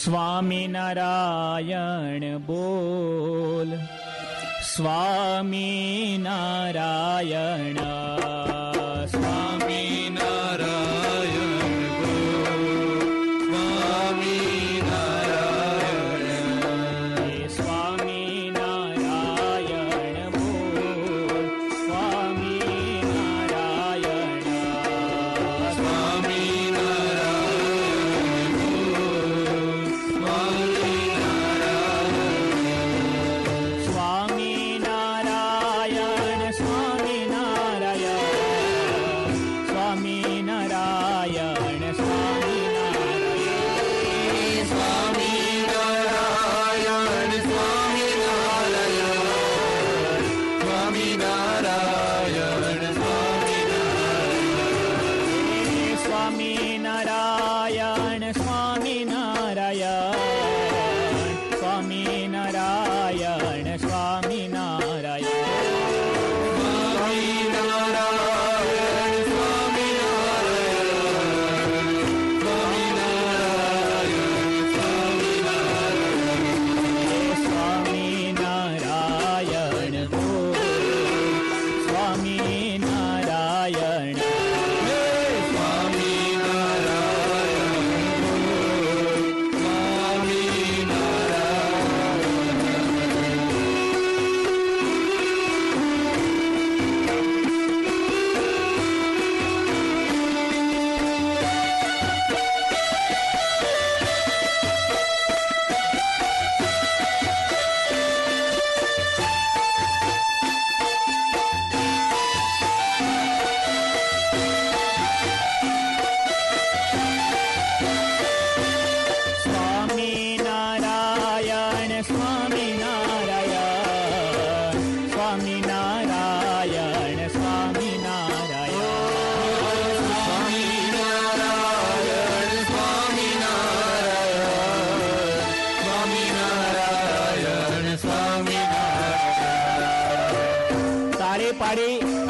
સ્વામિનારાયણ બોલ, સ્વામિનારાયણ, સ્વામિનારાયણ બોલ, સ્વામિનારાયણ, સ્વામિનારાયણ બોલ, સ્વામિનારાયણ,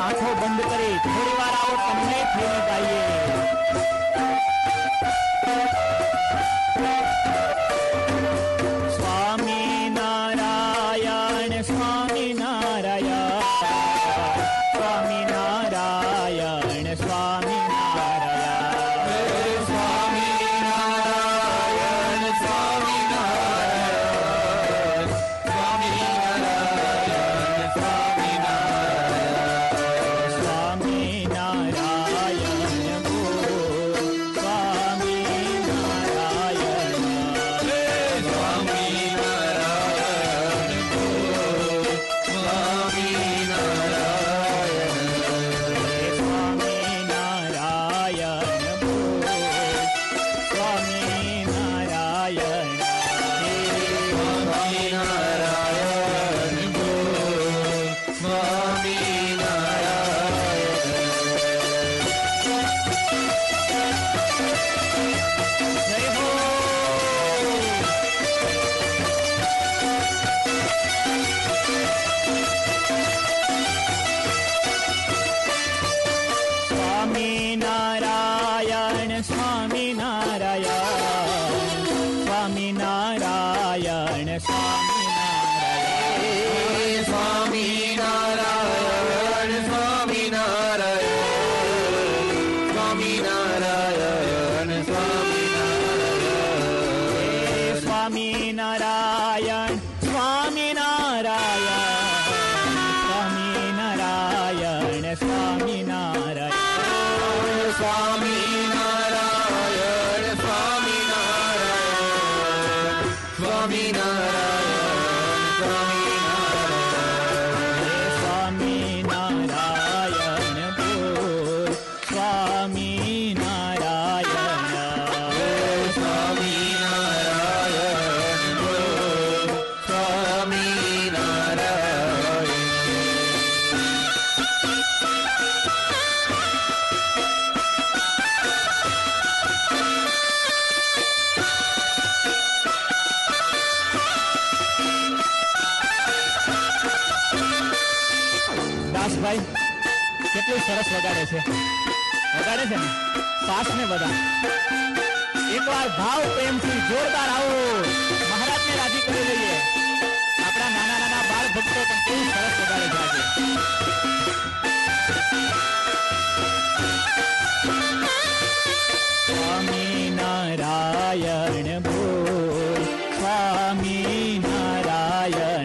આંખો બંધ કરી થોડી વાર આવો તમને થઈને ગાઈએ. સ્વામિનારાયણ સ્વામિનારાયણ, સ્વામિનારાયણ સ્વામિનારાયણ, સ્વામિનારાયણ સ્વામિનારાયણ, સ્વામિનારાયણ સ્વામિનારાયણ બોલ, સ્વામિનારાયણ, સ્વામિનારાયણ બોલ, સ્વામિનારાયણ, સ્વામિનારાયણ બોલ, સ્વામિનારાયણ, સ્વામિનારાયણ બોલ, સ્વામિનારાયણ. જય હો. સ્વામિનારાયણ સ્વામિનારાયણ, સ્વામિનારાયણ સ્વામિનારાયણ, સ્વામિનારાયણ સ્વામિનારાયણ, સ્વામિનારાયણ સ્વામિનારાયણ, સ્વામિનારાયણ સ્વામિનારાયણ, સ્વામિનારાયણ સ્વામિનારાયણ, સ્વામિનારાયણ સ્વામિનારાયણ, સ્વામિનારાયણ, સ્વામિનારાયણ બોલ, સ્વામિનારાયણ, સ્વામિનારાયણ બોલ, સ્વામિનારાયણ. દાસભાઈ કેટલું સરસ વગાડે છે ને સાસ ને બધા. એકવાર ભાવ પ્રેમથી જોરદાર આવો મહારાજને રાજી કરી લઈએ. આપણા નાના નાના બાળ ભક્તો પણ કેવું સરસ વગાડે છે આજે. સ્વામી નારાયણ બોલ, સ્વામી નારાયણ.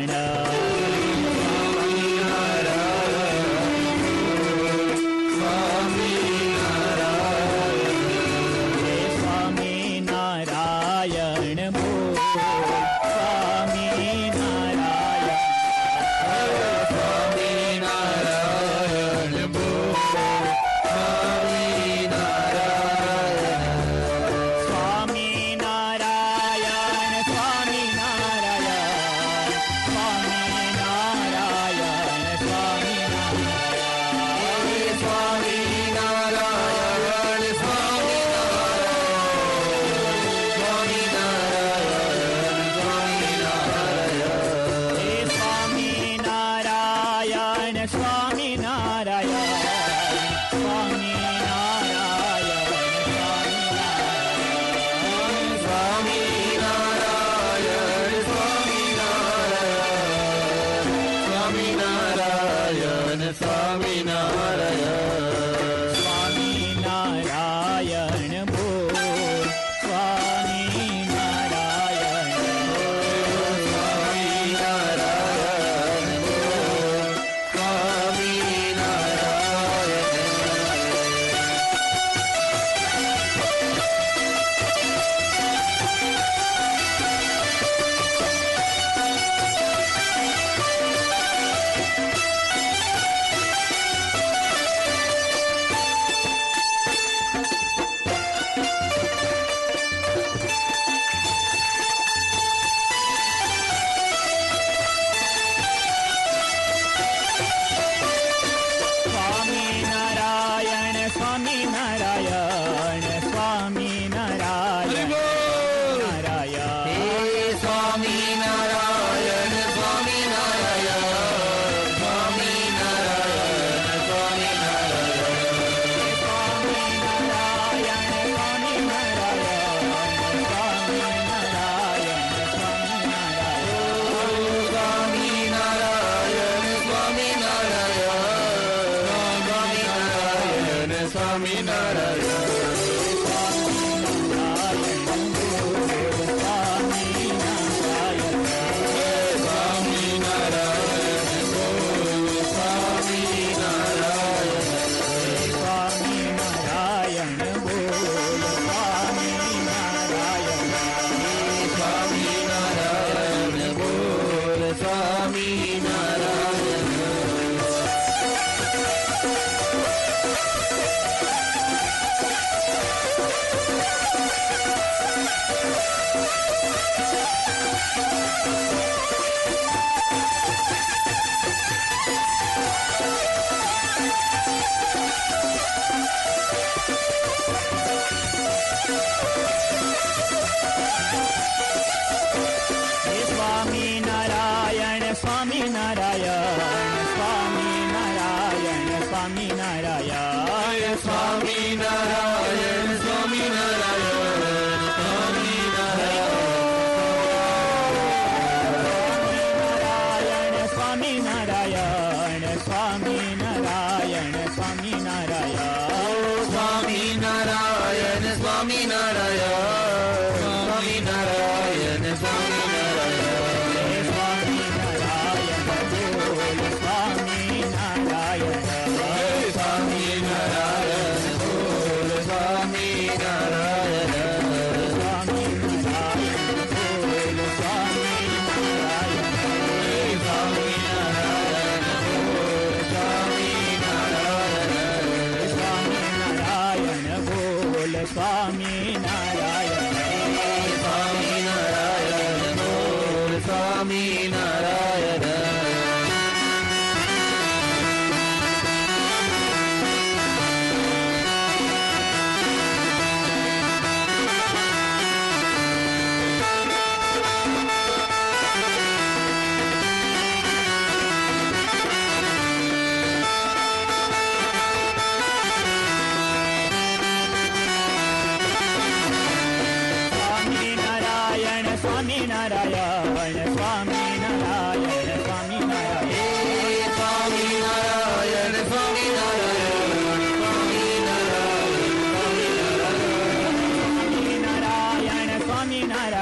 સ્વામિનારાયણ સ્વામિનારાયણ સ્વામિનારાયણ સ્વામિનારાયણ સ્વામિનારાયણ સ્વામિનારાયણ સ્વામિનારાયણ સ્વામિનારાયણ સ્વામિનારાયણ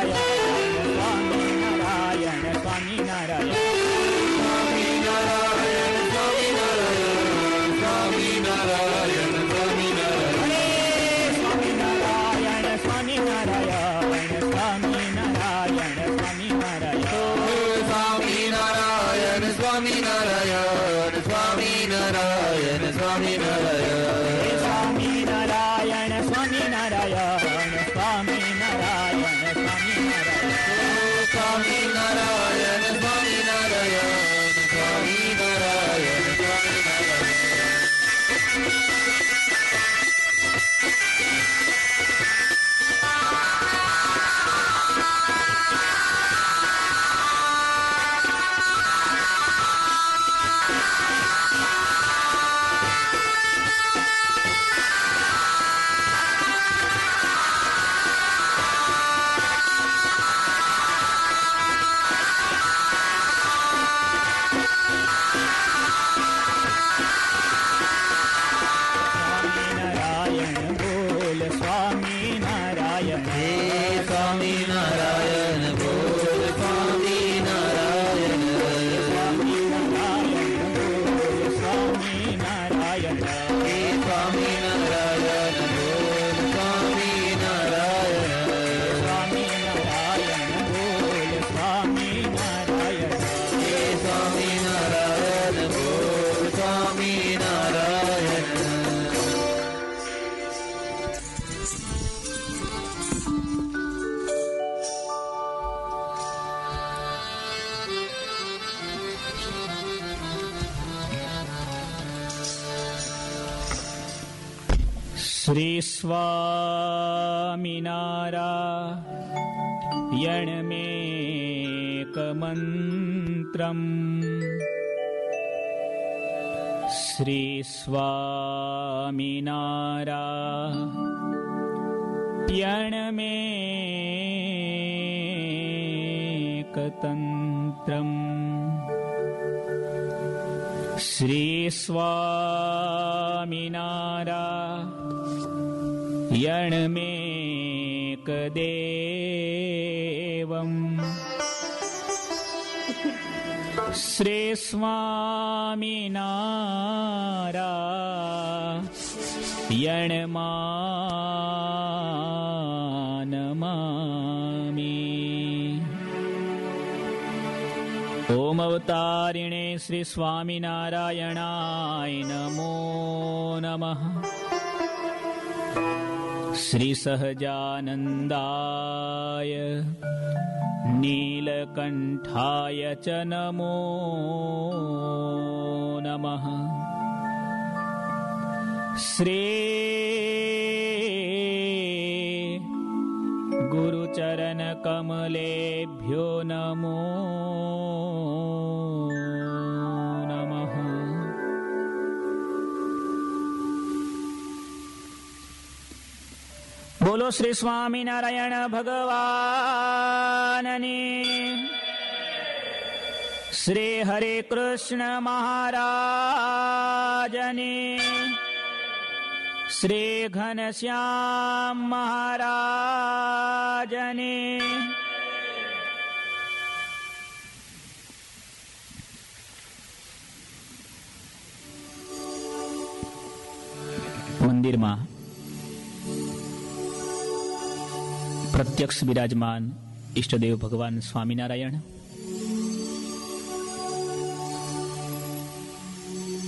શ્રી સ્વામિનારાયણમેકમંત્રમ શ્રી સ્વામિનારાયણમેકતંત્રમ શ્રી સ્વામિનારાયણમેકદેવમ શ્રી સ્વામિનારાયણમાનમામિ. ઓમ અવતારિણે શ્રી સ્વામિનારાયણાય નમો નમઃ. શ્રી સહજાનંદાય નીલકંઠાય ચ નમો નમઃ. શ્રી ગુરુચરણ કમલેભ્યો નમો નમઃ. બોલો શ્રી સ્વામિનારાયણ ભગવાનની. શ્રી હરે કૃષ્ણ મહારાજની. શ્રી ઘનશ્યામ મહારાજની. મંદિરમાં પ્રત્યક્ષ બિરાજમાન ઈષ્ટદેવ ભગવાન સ્વામિનારાયણ,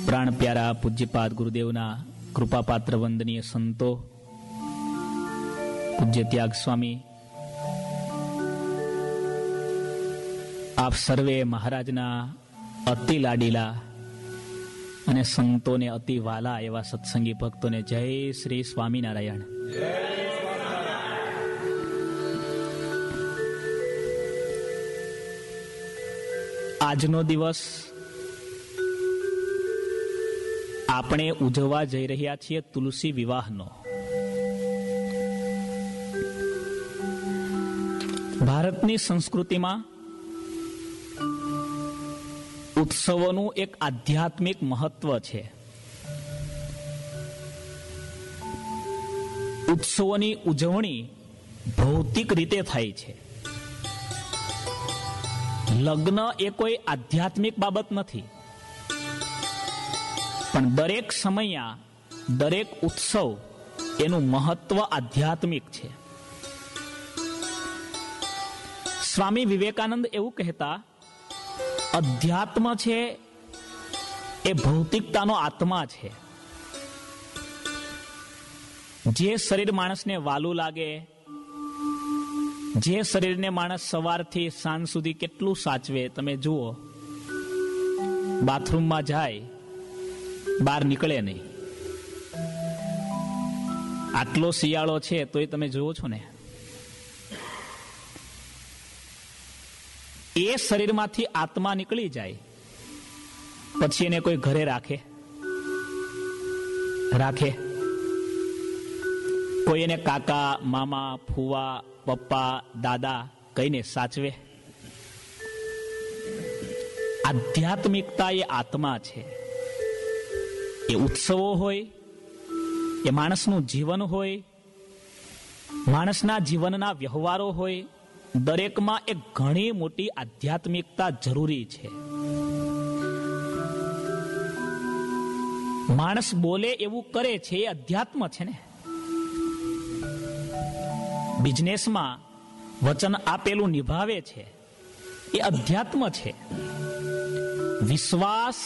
પ્રાણ પ્યારા પૂજ્યપાદ ગુરુદેવના કૃપાપાત્ર વંદનીય સંતો, પૂજ્ય ત્યાગ સ્વામી, આપ સર્વે મહારાજના અતિ લાડીલા અને સંતોને અતિ વાલા એવા સત્સંગી ભક્તોને જય શ્રી સ્વામિનારાયણ. આજનો દિવસ આપણે ઉજવવા જઈ રહ્યા છીએ તુલસી વિવાહનો. ભારતની સંસ્કૃતિમાં ઉત્સવોનું એક આધ્યાત્મિક મહત્વ છે. ઉત્સવોની ઉજવણી ભૌતિક રીતે થાય છે. લગ્ન એ કોઈ આધ્યાત્મિક બાબત નથી, પણ દરેક સમયા દરેક ઉત્સવ એનું મહત્વ આધ્યાત્મિક છે. સ્વામી વિવેકાનંદ એવું કહેતા, અધ્યાત્મ છે એ ભૌતિકતાનો આત્મા છે. જે શરીર માણસને વાલું લાગે, જે શરીરને માણસ સવારથી સાંજ સુધી કેટલું સાચવે, તમે જુઓ, બાથરૂમમાં જાય, બહાર નીકળે નહીં. આટલો શિયાળો છે તોય તમે જુઓ છો ને, એ શરીરમાંથી આત્મા નીકળી જાય પછી એને કોઈ ઘરે રાખે? કોઈ એને કાકા, મામા, ફુવા, પપ્પા, દાદા કહીને સાચવે? આધ્યાત્મિકતા એ આત્મા છે. એ ઉત્સવો હોય, એ માણસનું જીવન હોય, માણસના જીવનના વ્યવહારો હોય, દરેકમાં એક ઘણી મોટી આધ્યાત્મિકતા જરૂરી છે. માણસ બોલે એવું કરે છે એ અધ્યાત્મ છે ને. બિઝનેસમાં વચન આપેલું નિભાવે છે એ અધ્યાત્મ છે. વિશ્વાસ,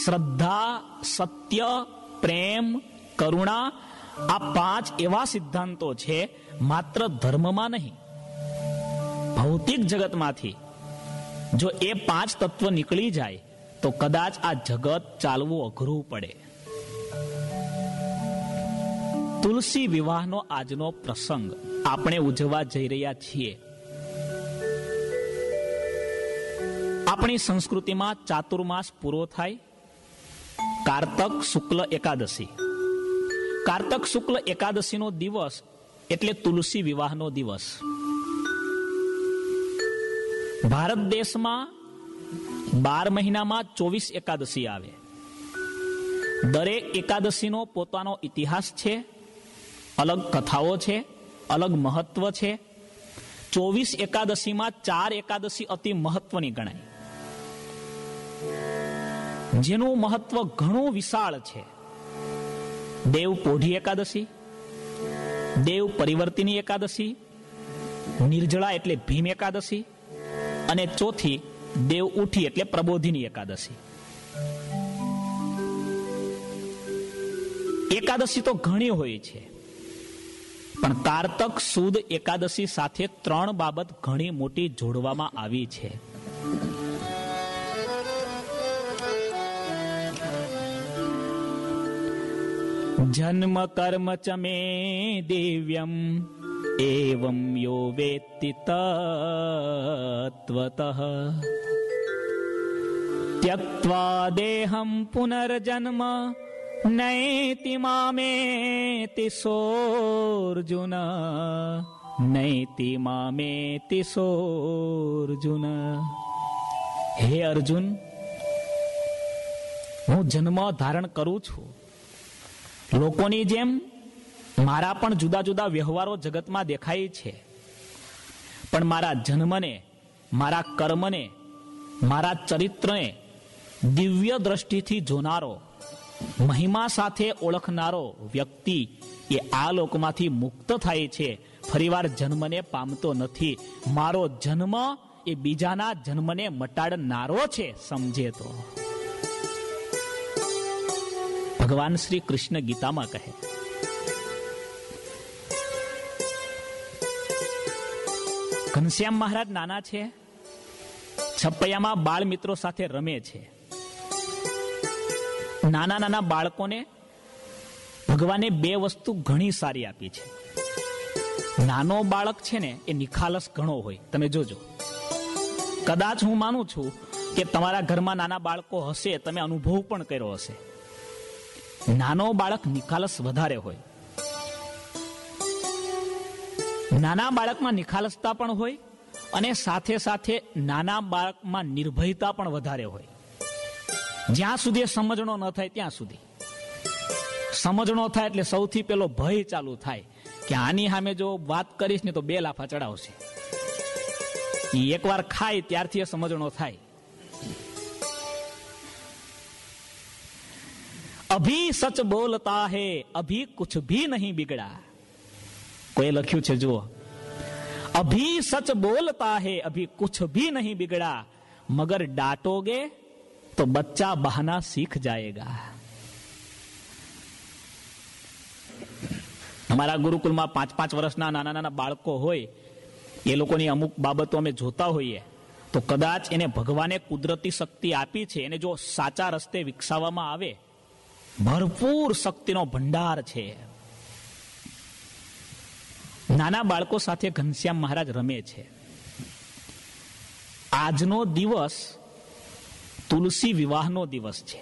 શ્રદ્ધા, સત્ય, પ્રેમ, કરુણા, આ 5 એવા સિદ્ધાંતો છે માત્ર ધર્મમાં નહીં, ભૌતિક જગતમાંથી જો એ 5 તત્વ નીકળી જાય તો કદાચ આ જગત ચાલવું અઘરું પડે. તુલસી વિવાહનો આજનો પ્રસંગ આપણે ઉજવવા જઈ રહ્યા છીએ. આપણી સંસ્કૃતિમાં ચાતુર્માસ પૂરો થાય, કારતક શુક્લ એકાદશી. કારતક શુક્લ એકાદશીનો દિવસ એટલે તુલસી વિવાહનો દિવસ. ભારત દેશમાં 12 મહિનામાં 24 એકાદશી આવે. દરેક એકાદશીનો પોતાનો ઇતિહાસ છે, અલગ કથાઓ છે, અલગ મહત્વ છે. 24 એકાદશીમાં 4 એકાદશી અતિ મહત્વની ગણાય, જેનું મહત્વ ઘણું વિશાળ છે. દેવ પોઢી એકાદશી, દેવ પરિવર્તિની એકાદશી, નિર્જળા એટલે ભીમ એકાદશી, અને ચોથી દેવ ઉઠી એટલે પ્રબોધિની એકાદશી. એકાદશી તો ઘણી હોય છે, પણ કારતક સુદ એકાદશી સાથે 3 બાબત ઘણી મોટી જોડવામાં આવી છે. જન્મ કર્મ ચ મે દિવ્યમ એવં યો વેત્તિ તત્વતઃ ત્યક્ત્વા દેહં પુનર્જન્મ નૈતિ મામેતિ સોર્જુન, નૈતિ મામેતિ સોર્જુન. હે અર્જુન, હું જન્મ ધારણ કરું છું. લોકોની જેમ મારા પણ જુદા જુદા વ્યવહારો જગતમાં દેખાય છે, પણ મારા જન્મને, મારા કર્મને, મારા ચરિત્રને દિવ્ય દ્રષ્ટિથી જોનારો, મહિમા સાથે ઓળખનારો વ્યક્તિ એ આ લોકમાંથી મુક્ત થાય છે, ફરીવાર જન્મને પામતો નથી. મારો જન્મ એ બીજાના જન્મને મટાડનારો છે, સમજે તો. ભગવાન શ્રી કૃષ્ણ ગીતામાં કહે, ઘનશ્યામ મહારાજ નાના છે, છપૈયામાં બાળ મિત્રો સાથે રમે છે. નાના નાના બાળકોને ભગવાને 2 વસ્તુ ઘણી સારી આપી છે. નાનો બાળક છે ને એ નિખાલસ ઘણો હોય, તમે જોજો. કદાચ હું માનું છું કે તમારા ઘરમાં નાના બાળકો હશે, તમે અનુભવ પણ કર્યો હશે. નાનો બાળક નિખાલસ વધારે હોય. નાના બાળકમાં નિખાલસતા પણ હોય અને સાથે સાથે નાના બાળકમાં નિર્ભયતા પણ વધારે હોય. જ્યાં સુધી સમજણો ન થાય ત્યાં સુધી. સમજણો થાય એટલે સૌથી પેલો ભય ચાલુ થાય કે આની સામે જો વાત કરીશ ને તો 2 લાફા ચડાવશે. એકવાર ખાય ત્યારથી સમજણો થાય. અભી સચ બોલતા હે અભી કુછ ભી નહીં બિગડા. કોઈ લખ્યું છે જુઓ, અભી સચ બોલતા હે અભી કુછ ભી નહીં બિગડા મગર ડાંટોગે તો બચ્ચા બહાના सीख जाएगा. અમારા ગુરુકુળમાં 5-5 વર્ષના નાના નાના બાળકો હોય, એ લોકોની અમુક બાબતો અમે જોતા હોઈએ તો કદાચ એને ભગવાને કુદરતી શક્તિ આપી છે, એને જો સાચા રસ્તે વિકસાવવામાં આવે ભરપૂર શક્તિનો ભંડાર છે. નાના બાળકો સાથે ઘનશ્યામ મહારાજ રમે છે. આજનો દિવસ તુલસી વિવાહનો દિવસ છે.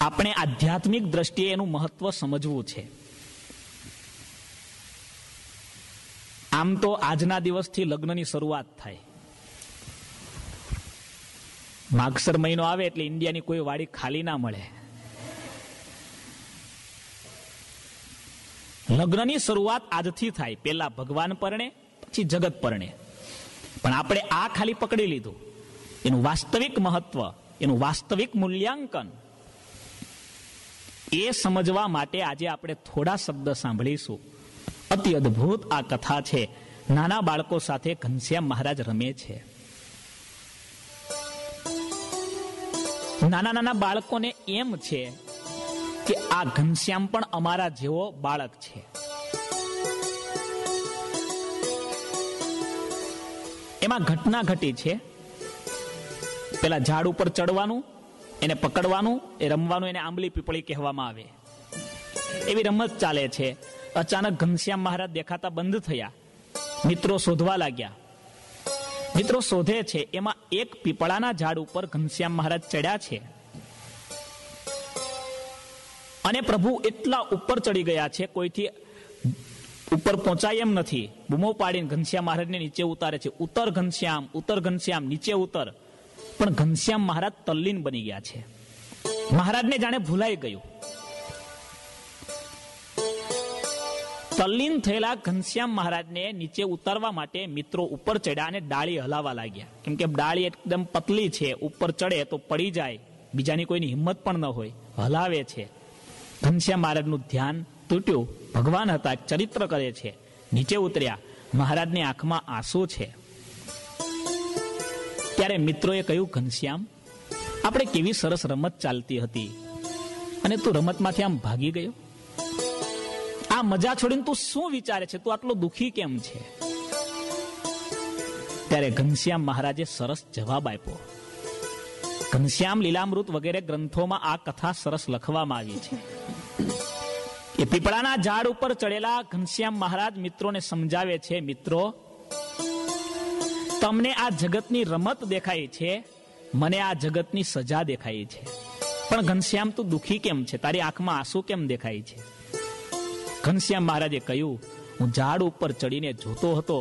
આપણે આધ્યાત્મિક દ્રષ્ટિએ એનું મહત્વ સમજવું છે. આમ તો આજના દિવસથી લગ્નની શરૂઆત થાય. માગસર મહિનો આવે એટલે ઇન્ડિયાની કોઈ વાડી ખાલી ના મળે. લગ્નની શરૂઆત આજથી થાય. પેલા ભગવાન પરણે, પછી જગત પરણે. પણ આપણે આ ખાલી પકડી લીધું. એનું વાસ્તવિક મહત્વ, એનું વાસ્તવિક મૂલ્યાંકન એ સમજવા માટે આજે આપણે થોડા શબ્દ સાંભળીશું. અતિ અદ્ભુત આ કથા છે. નાના બાળકો સાથે ઘનશ્યામ મહારાજ રમે છે. નાના નાના બાળકોને એમ છે કે આ ઘનશ્યામ પણ અમારા જેવો બાળક છે. એમાં ઘટના ઘટી છે. પેલા ઝાડ ઉપર ચડવાનું, એને પકડવાનું, એ રમવાનું, એને આંબલી પીપળી કહેવામાં આવે. એવી રમત ચાલે છે. અચાનક ઘનશ્યામ મહારાજ દેખાતા બંધ થયા. મિત્રો શોધવા લાગ્યા. મિત્રો શોધે છે, એમાં એક પીપળાના ઝાડ ઉપર ઘનશ્યામ મહારાજ ચડ્યા છે. અને પ્રભુ એટલા ઉપર ચડી ગયા છે, કોઈથી ઉપર પહોંચાય એમ નથી. બૂમો પાડીને ઘનશ્યામ મહારાજને નીચે ઉતારે છે. ઉતર ઘનશ્યામ, ઉતર ઘનશ્યામ, નીચે ઉતર. પણ ઘનશ્યામ મહારાજ તલ્લીન બની ગયા છે. મહારાજને જાણે ભૂલાઈ ગયું. તલ્લીન થયેલા ઘનશ્યામ મહારાજને નીચે ઉતારવા માટે મિત્રો ઉપર ચડ્યા અને ડાળી હલાવવા લાગ્યા. કેમ કે ડાળી એકદમ પતલી છે, ઉપર ચડે તો પડી જાય, બીજાની કોઈની હિંમત પણ ન હોય. હલાવે છે. ઘનશ્યામ મહારાજનું ધ્યાન તૂટ્યું. ભગવાન હતા, ચરિત્ર કરે છે. નીચે ઉતર્યા. મહારાજની આંખમાં આંસુ છે. ત્યારે મિત્રોએ કહ્યું, ઘનશ્યામ, આપણે કેવી સરસ રમત ચાલતી હતી અને તું રમતમાંથી આમ ભાગી ગયો. આ મજા છોડીને તું શું વિચારે છે? તું આટલો દુખી કેમ છે? ત્યારે ઘનશ્યામ મહારાજે સરસ જવાબ આપ્યો. ઘનશ્યામ લીલામૃત વગેરે ગ્રંથોમાં આ કથા સરસ લખવામાં આવી છે. એ પીપળાના ઝાડ ઉપર ચડેલા ઘનશ્યામ મહારાજ મિત્રોને સમજાવે છે, મિત્રો, તમને આ જગતની રમત દેખાય છે, મને આ જગતની સજા દેખાય છે. પણ ઘનશ્યામ, તું દુખી કેમ છે? તારી આંખમાં આંસુ કેમ દેખાય છે? ઘનશ્યામ મહારાજે કહ્યું, હું ઝાડ ઉપર ચડીને જોતો હતો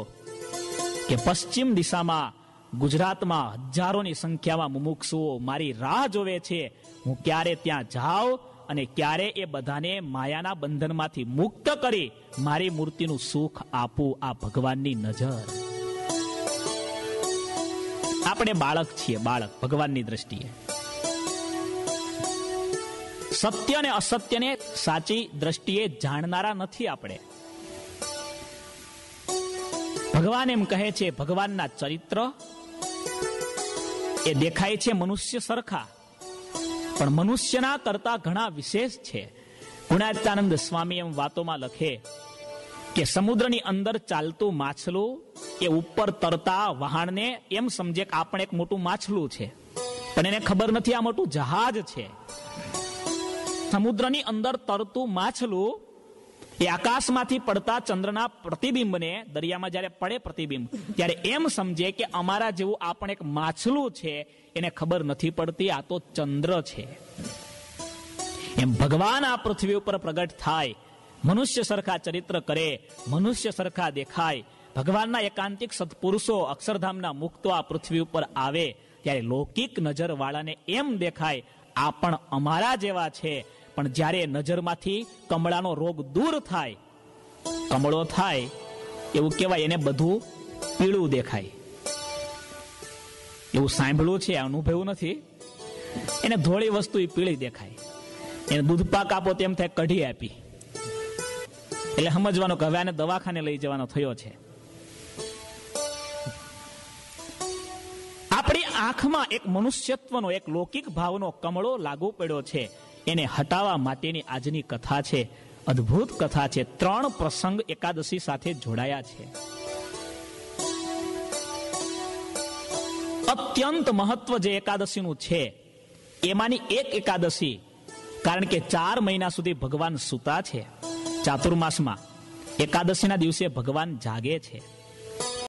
કે પશ્ચિમ દિશામાં ગુજરાતમાં હજારોની સંખ્યામાં મુમુક્ષુઓ મારી રાહ જોવે છે. હું ક્યારે ત્યાં જાઉં અને ક્યારે એ બધાને માયાના બંધનમાંથી મુક્ત કરી મારી મૂર્તિનું સુખ આપું. આ ભગવાનની નજર. આપણે બાળક છીએ, બાળક ભગવાનની દ્રષ્ટિએ. સત્ય અને અસત્યને સાચી દ્રષ્ટિએ જાણનારા નથી આપણે. ભગવાન એમ કહે છે, ભગવાનના ચરિત્ર એ દેખાય છે મનુષ્ય સરખા, પણ મનુષ્યના કરતા ઘણા વિશેષ છે. ગુણાતીતાનંદ સ્વામી એમ વાતોમાં લખે કે સમુદ્રની અંદર ચાલતું માછલું એ ઉપર તરતા વહાણને એમ સમજે કે આપણે એક મોટું માછલું છે, પણ એને ખબર નથી આ મોટું જહાજ છે. સમુદ્રની અંદર તરતું માછલું એ આકાશમાંથી પડતા ચંદ્રના પ્રતિબિંબને, દરિયામાં જ્યારે પડે પ્રતિબિંબ, ત્યારે એમ સમજે કે અમારા જેવું આ પણ એક માછલું છે. એને ખબર નથી પડતી આ તો ચંદ્ર છે. એમ ભગવાન આ પૃથ્વી ઉપર પ્રગટ થાય, મનુષ્ય સરખા ચરિત્ર કરે, મનુષ્ય સરખા દેખાય, ભગવાનના એકાંતિક સત્પુરુષો અક્ષરધામના મુક્તો આ પૃથ્વી ઉપર આવે ત્યારે લૌકિક નજર વાળાને એમ દેખાય આ પણ અમારા જેવા છે. પણ જ્યારે નજરમાંથી કમળાનો રોગ દૂર થાય, કમળો થાય એવું કહેવાય, એને બધું પીળું દેખાય. એવું સાંભળ્યું છે, અનુભવ્યું નથી. એને ધોળી વસ્તુ એ પીળી દેખાય. એને દૂધ પાક આપો તેમ થાય કઢી આપી, એટલે સમજવાનું કે હવે આને દવાખાને લઈ જવાનો થયો છે. આપણી આંખમાં એક મનુષ્યત્વનો, એક લૌકિક ભાવનો કમળો લાગુ પડ્યો છે. એને હટાવવા માટેની આજની કથા છે. અદ્ભુત કથા છે. 3 પ્રસંગ એકાદશી સાથે જોડાયા છે. અત્યંત મહત્વ જે એકાદશીનું છે એમાંની એક એકાદશી, કારણ કે 4 મહિના સુધી ભગવાન સૂતા છે ચાતુર્માસમાં, એકાદશીના દિવસે ભગવાન જાગે છે.